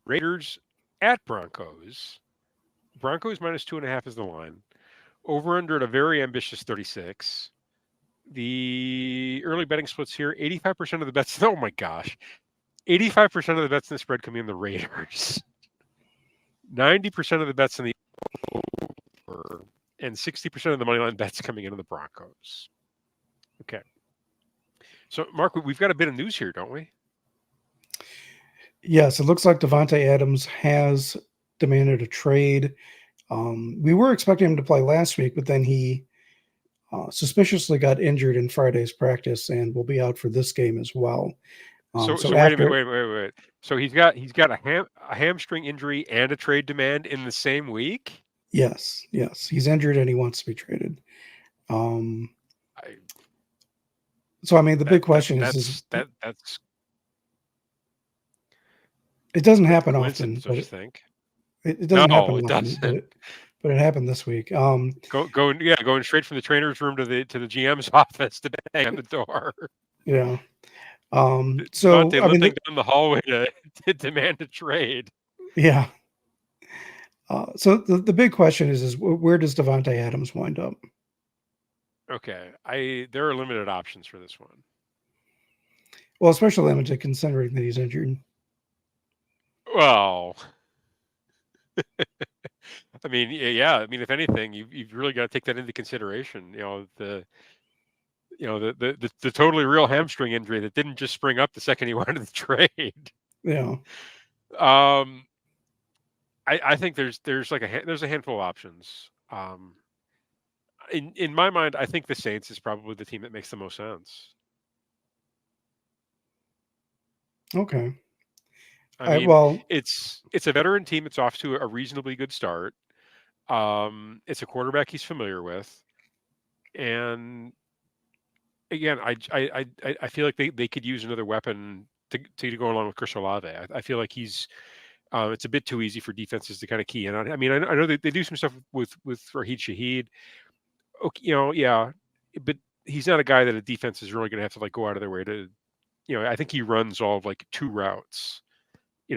Raiders at Broncos. Broncos minus 2.5 is the line. Over under at a very ambitious 36. The early betting splits here: 85% of the bets. Oh my gosh, 85% of the bets in the spread coming in the Raiders. 90% of the bets in the over, and 60% of the money line bets coming into the Broncos. Okay. So, Mark, we've got a bit of news here, don't we? Yes, it looks like Devontae Adams has demanded a trade. We were expecting him to play last week, but then he suspiciously got injured in Friday's practice and will be out for this game as well. So wait a minute, After, wait. So he's got a hamstring injury and a trade demand in the same week. yes, he's injured and he wants to be traded. Um, I, so I mean, the that big that question is that's it doesn't that's happen often, coincidence, don't but you think? it doesn't No, happen it often, doesn't. but it happened this week. Going straight from the trainer's room to the GM's office to bang on the door. Yeah. So Devontae I mean, limping down the hallway to demand a trade. yeah. So the big question is where does Devontae Adams wind up? Okay, there are limited options for this one. Well, especially limited considering that he's injured. Well, I mean, yeah. I mean, if anything, you've really got to take that into consideration. The totally real hamstring injury that didn't just spring up the second he wanted the trade. Yeah. Um, I think there's a handful of options. In my mind, I think the Saints is probably the team that makes the most sense. Okay. I I mean, well, it's a veteran team that's off to a reasonably good start. It's a quarterback he's familiar with, and again, I feel like they could use another weapon to go along with Chris Olave. I feel like he's it's a bit too easy for defenses to kind of key in on. I mean, I know they do some stuff with Raheed Shaheed. Okay, yeah, but he's not a guy that a defense is really going to have to like go out of their way to. I think he runs all of like two routes. He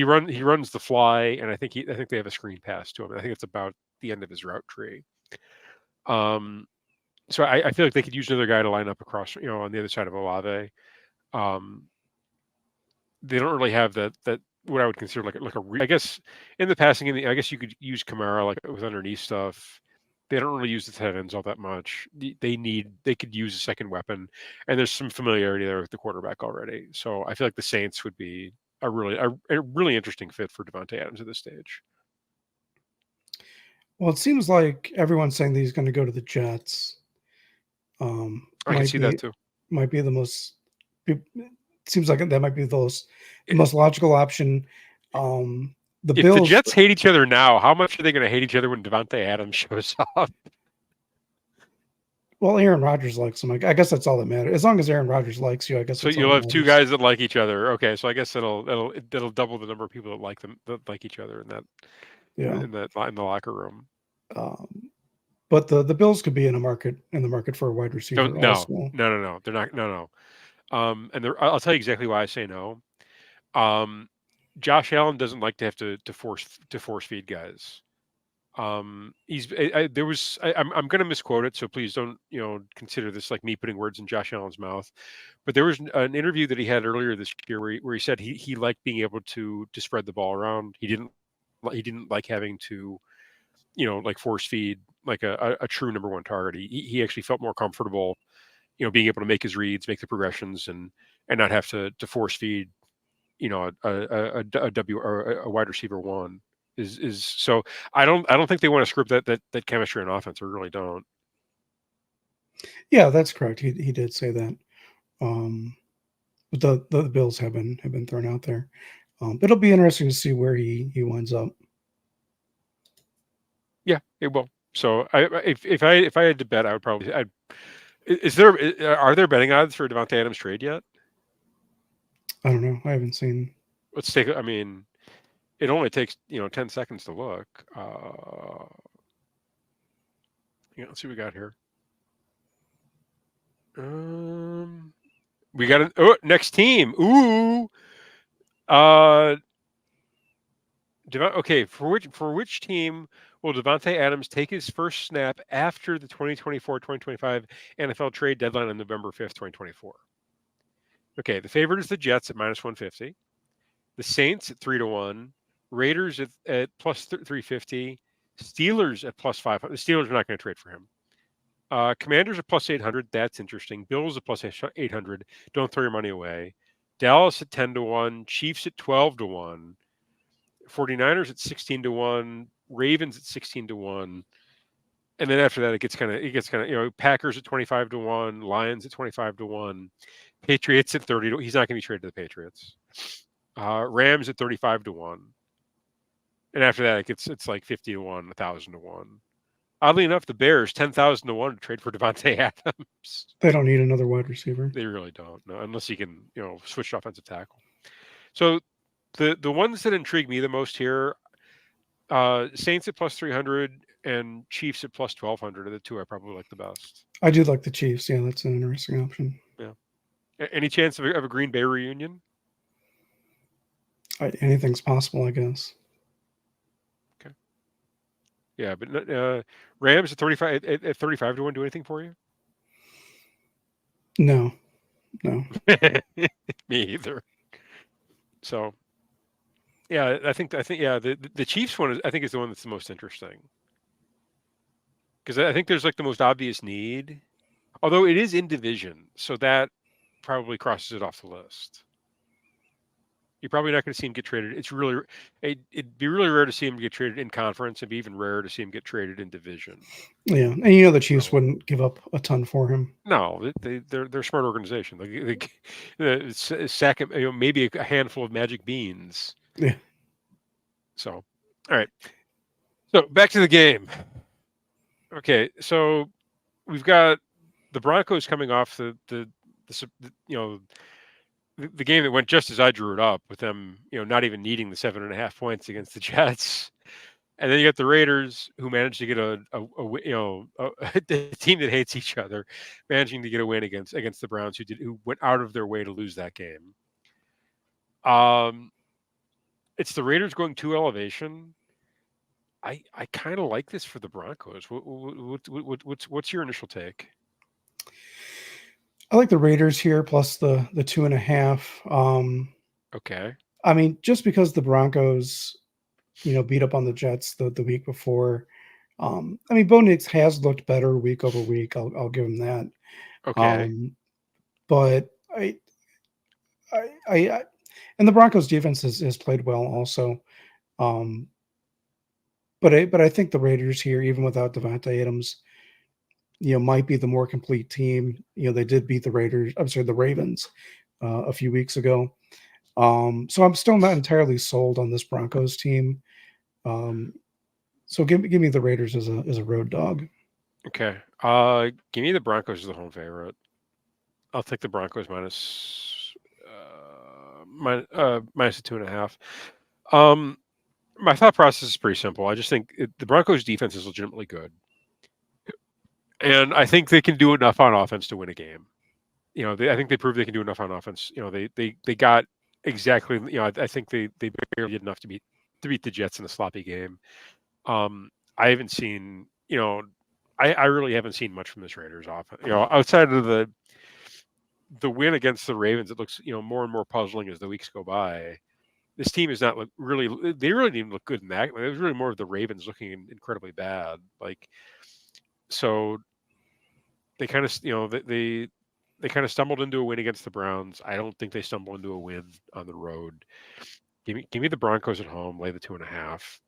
runs the fly, and I think they have a screen pass to him. I think it's about the end of his route tree. Um, so I feel like they could use another guy to line up across, on the other side of Olave. Um, they don't really have that what I would consider I guess in the passing I guess you could use Kamara like with underneath stuff. They don't really use the tight ends all that much. They could use a second weapon, and there's some familiarity there with the quarterback already. So I feel like the Saints would be a really interesting fit for Devontae Adams at this stage. well, it seems like everyone's saying that he's going to go to the Jets. I can Might see that be too. the most. It seems like that might be the I- most logical option. The If the Bills. Jets hate each other now, how much are they going to hate each other when Devontae Adams shows up? Well, Aaron Rodgers likes him. I guess that's all that matters. As long as Aaron Rodgers likes you, I guess So that's all you'll that have two matters. guys that like each other. Okay, so I guess that'll double the number of people that like each other Yeah. in the locker room. Um, but the Bills could be in the market for a wide Don't receiver no also. no no no they're not no. And I'll tell you exactly why I say no. Um, Josh Allen doesn't like to have to force feed guys. There was I'm going to misquote it, so please don't consider this like me putting words in Josh Allen's mouth. But there was an interview that he had earlier this year where he said he liked being able to spread the ball around. He didn't like having to like force feed like a true number one target. He actually felt more comfortable being able to make his reads, make the progressions, and not have to force feed a W or a wide receiver one is so I don't think they want to script that chemistry on offense. I really don't. Yeah, that's correct. He did say that. Um, but the Bills have been thrown out there. It'll be interesting to see where he winds up. Yeah, it will. So if I had to bet, I would probably. Is there are there betting odds for Devontae Adams trade yet? I don't know. I haven't seen. Let's take. I mean, it only takes 10 seconds to look. Let's see what we got here. We got next team. Ooh. Uh, Okay, for which team will Devontae Adams take his first snap after the 2024-2025 NFL trade deadline on November 5th, 2024? Okay, the favorite is the Jets at -150, the Saints at 3-1, Raiders at plus 350, Steelers at plus 500. The Steelers are not going to trade for him. Commanders at plus 800. That's interesting. Bills at plus 800. Don't throw your money away. Dallas at 10-1. Chiefs at 12-1. 49ers at 16-1. Ravens at 16-1. And then after that, it gets kind of, Packers at 25-1. Lions at 25-1. Patriots at 30. He's not going to be traded to the Patriots. Rams at 35-1. And after that, it's like 50-1, 1,000-1. Oddly enough, the Bears 10,000-1 to trade for Devontae Adams. They don't need another wide receiver. They really don't, no, unless he can, switch to offensive tackle. So the ones that intrigue me the most here, Saints at plus 300 and Chiefs at plus 1,200 are the two I probably like the best. I do like the Chiefs. Yeah, that's an interesting option. Yeah. Any chance of a Green Bay reunion? Anything's possible, I guess. Okay. Yeah, but Rams at 35-1 do anything for you? No. Me either. So, yeah, I think yeah, the Chiefs one I think is the one that's the most interesting, because I think there's like the most obvious need, although it is in division, so that probably crosses it off the list. You're probably not going to see him get traded. It'd be really rare to see him get traded in conference. It'd be even rarer to see him get traded in division. Yeah, and the Chiefs wouldn't give up a ton for him. No, they're a smart organization. They sack him, maybe a handful of magic beans. Yeah. So, all right. So back to the game. Okay, so we've got the Broncos coming off the game that went just as I drew it up, with them, not even needing the 7.5 points against the Jets. And then you got the Raiders, who managed to get a team that hates each other, managing to get a win against the Browns, who went out of their way to lose that game. It's the Raiders going to elevation. I kind of like this for the Broncos. What's your initial take? I like the Raiders here plus the 2.5. Okay. I mean, just because the Broncos, beat up on the Jets the week before. I mean, Bo Nix has looked better week over week. I'll give him that. Okay. But I and the Broncos defense has played well also. But I think the Raiders here, even without Devontae Adams, might be the more complete team. They did beat the Ravens a few weeks ago. So I'm still not entirely sold on this Broncos team. So give me the Raiders as a road dog. Okay. Give me the Broncos as the home favorite. I'll take the Broncos minus a 2.5. My thought process is pretty simple. I just think the Broncos defense is legitimately good, and I think they can do enough on offense to win a game. I think they proved they can do enough on offense. They got exactly. I think they barely did enough to beat the Jets in a sloppy game. I haven't seen. I really haven't seen much from this Raiders offense. Outside of the win against the Ravens, it looks more and more puzzling as the weeks go by. This team is not really. They really didn't look good in that. It was really more of the Ravens looking incredibly bad. So they kind of they kind of stumbled into a win against the Browns. I don't think they stumble into a win on the road. Give me the Broncos at home. Lay the 2.5.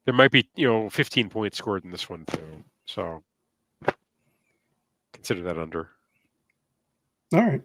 There might be 15 points scored in this one too. So consider that under. All right.